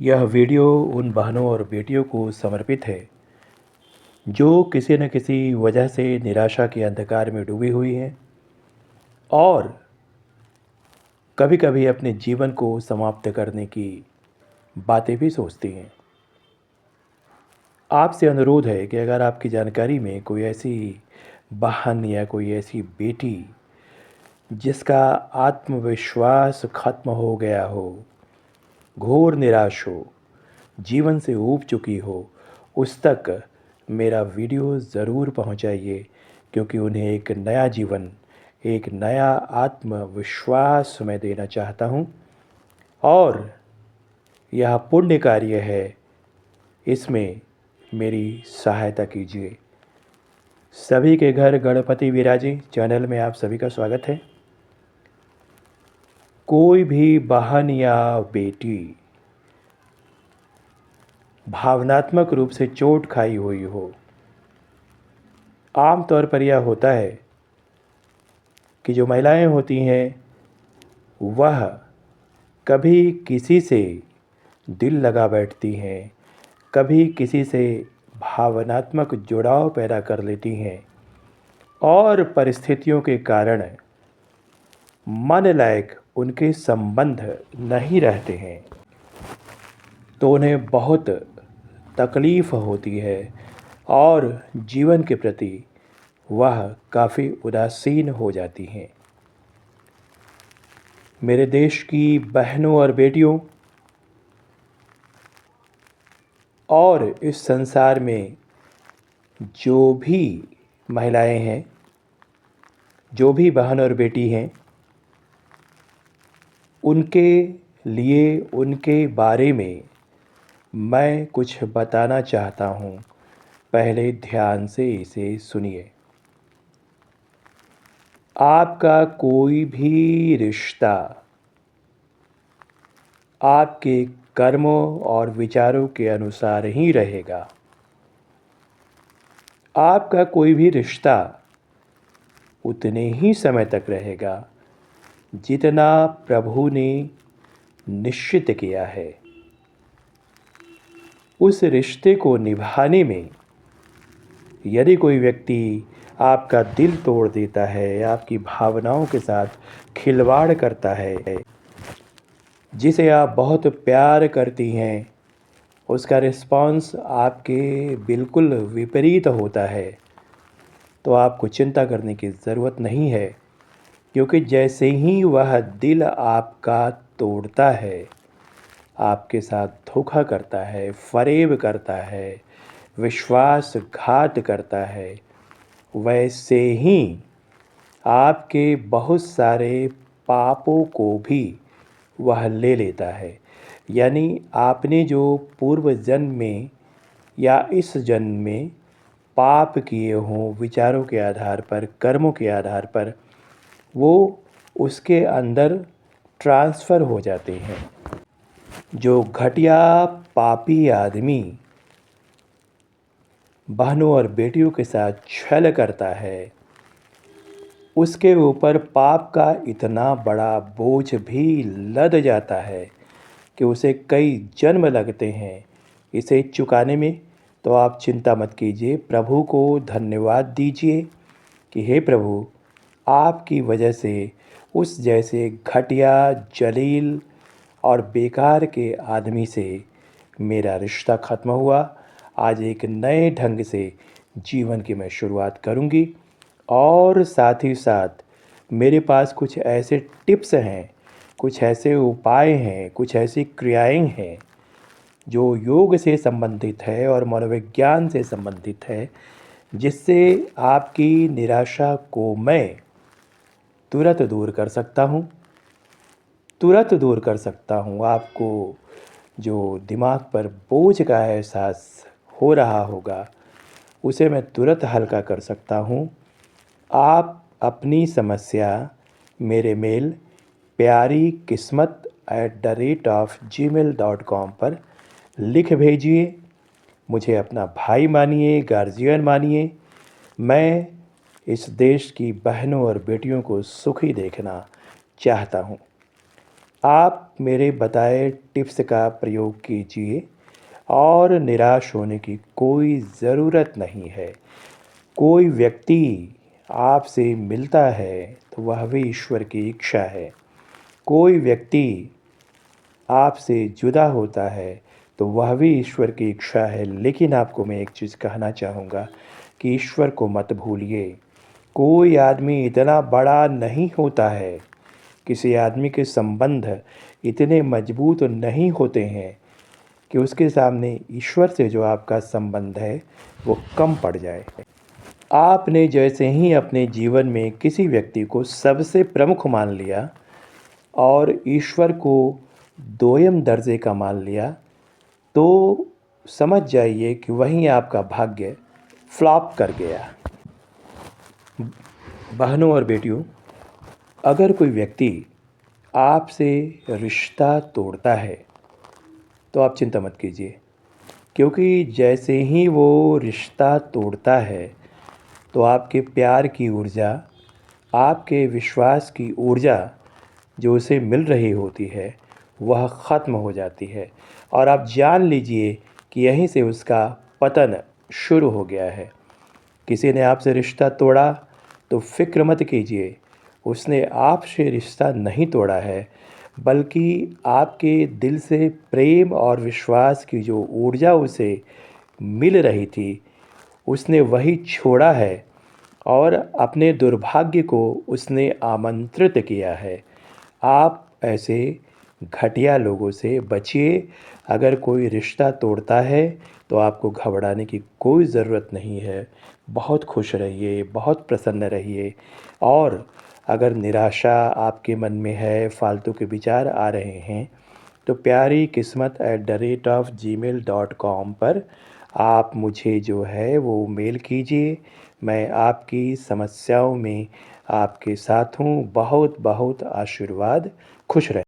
यह वीडियो उन बहनों और बेटियों को समर्पित है जो किसी न किसी वजह से निराशा के अंधकार में डूबी हुई हैं और कभी-कभी अपने जीवन को समाप्त करने की बातें भी सोचती हैं। आपसे अनुरोध है कि अगर आपकी जानकारी में कोई ऐसी बहन या कोई ऐसी बेटी जिसका आत्मविश्वास खत्म हो गया हो, घोर निराश हो, जीवन से ऊब चुकी हो, उस तक मेरा वीडियो ज़रूर पहुंचाइए क्योंकि उन्हें एक नया जीवन, एक नया आत्मविश्वास मैं देना चाहता हूं और यह पुण्य कार्य है, इसमें मेरी सहायता कीजिए। सभी के घर गणपति विराजे चैनल में आप सभी का स्वागत है। कोई भी बहन या बेटी भावनात्मक रूप से चोट खाई हुई हो, आम तौर पर यह होता है कि जो महिलाएं होती हैं वह कभी किसी से दिल लगा बैठती हैं, कभी किसी से भावनात्मक जुड़ाव पैदा कर लेती हैं और परिस्थितियों के कारण मन लायक उनके संबंध नहीं रहते हैं तो उन्हें बहुत तकलीफ़ होती है और जीवन के प्रति वह काफ़ी उदासीन हो जाती हैं। मेरे देश की बहनों और बेटियों और इस संसार में जो भी महिलाएं हैं, जो भी बहन और बेटी हैं, उनके लिए, उनके बारे में मैं कुछ बताना चाहता हूँ। पहले ध्यान से इसे सुनिए। आपका कोई भी रिश्ता आपके कर्मों और विचारों के अनुसार ही रहेगा। आपका कोई भी रिश्ता उतने ही समय तक रहेगा जितना प्रभु ने निश्चित किया है। उस रिश्ते को निभाने में यदि कोई व्यक्ति आपका दिल तोड़ देता है, आपकी भावनाओं के साथ खिलवाड़ करता है, जिसे आप बहुत प्यार करती हैं, उसका रिस्पॉन्स आपके बिल्कुल विपरीत होता है, तो आपको चिंता करने की ज़रूरत नहीं है क्योंकि जैसे ही वह दिल आपका तोड़ता है, आपके साथ धोखा करता है, फ़रेब करता है, विश्वासघात करता है, वैसे ही आपके बहुत सारे पापों को भी वह ले लेता है। यानी आपने जो पूर्व जन्म में या इस जन्म में पाप किए हों विचारों के आधार पर, कर्मों के आधार पर, वो उसके अंदर ट्रांसफ़र हो जाते हैं। जो घटिया पापी आदमी बहनों और बेटियों के साथ छल करता है, उसके ऊपर पाप का इतना बड़ा बोझ भी लद जाता है कि उसे कई जन्म लगते हैं इसे चुकाने में। तो आप चिंता मत कीजिए, प्रभु को धन्यवाद दीजिए कि हे प्रभु, आपकी वजह से उस जैसे घटिया, जलील और बेकार के आदमी से मेरा रिश्ता ख़त्म हुआ। आज एक नए ढंग से जीवन की मैं शुरुआत करूँगी और साथ ही साथ मेरे पास कुछ ऐसे टिप्स हैं, कुछ ऐसे उपाय हैं, कुछ ऐसी क्रियाएं हैं जो योग से संबंधित है और मनोविज्ञान से संबंधित है, जिससे आपकी निराशा को मैं तुरंत दूर कर सकता हूँ। तुरंत दूर कर सकता हूँ। आपको जो दिमाग पर बोझ का एहसास हो रहा होगा, उसे मैं तुरंत हल्का कर सकता हूँ। आप अपनी समस्या मेरे मेल pyarikismat@gmail.com पर लिख भेजिए। मुझे अपना भाई मानिए, गार्जियन मानिए। मैं इस देश की बहनों और बेटियों को सुखी देखना चाहता हूँ। आप मेरे बताए टिप्स का प्रयोग कीजिए और निराश होने की कोई ज़रूरत नहीं है। कोई व्यक्ति आपसे मिलता है तो वह भी ईश्वर की इच्छा है। कोई व्यक्ति आपसे जुदा होता है तो वह भी ईश्वर की इच्छा है। लेकिन आपको मैं एक चीज़ कहना चाहूँगा कि ईश्वर को मत भूलिए। कोई आदमी इतना बड़ा नहीं होता है, किसी आदमी के संबंध इतने मजबूत नहीं होते हैं कि उसके सामने ईश्वर से जो आपका संबंध है वो कम पड़ जाए। आपने जैसे ही अपने जीवन में किसी व्यक्ति को सबसे प्रमुख मान लिया और ईश्वर को दोयम दर्जे का मान लिया, तो समझ जाइए कि वहीं आपका भाग्य फ्लॉप कर गया। बहनों और बेटियों, अगर कोई व्यक्ति आपसे रिश्ता तोड़ता है तो आप चिंता मत कीजिए, क्योंकि जैसे ही वो रिश्ता तोड़ता है तो आपके प्यार की ऊर्जा, आपके विश्वास की ऊर्जा जो उसे मिल रही होती है वह ख़त्म हो जाती है और आप जान लीजिए कि यहीं से उसका पतन शुरू हो गया है। किसी ने आपसे रिश्ता तोड़ा तो फ़िक्र मत कीजिए, उसने आपसे रिश्ता नहीं तोड़ा है, बल्कि आपके दिल से प्रेम और विश्वास की जो ऊर्जा उसे मिल रही थी, उसने वही छोड़ा है और अपने दुर्भाग्य को उसने आमंत्रित किया है। आप ऐसे घटिया लोगों से बचिए। अगर कोई रिश्ता तोड़ता है तो आपको घबराने की कोई ज़रूरत नहीं है। बहुत खुश रहिए, बहुत प्रसन्न रहिए और अगर निराशा आपके मन में है, फालतू के विचार आ रहे हैं, तो प्यारी किस्मत @gmail.com पर आप मुझे जो है वो मेल कीजिए। मैं आपकी समस्याओं में आपके साथ हूँ। बहुत बहुत आशीर्वाद। खुश रहें।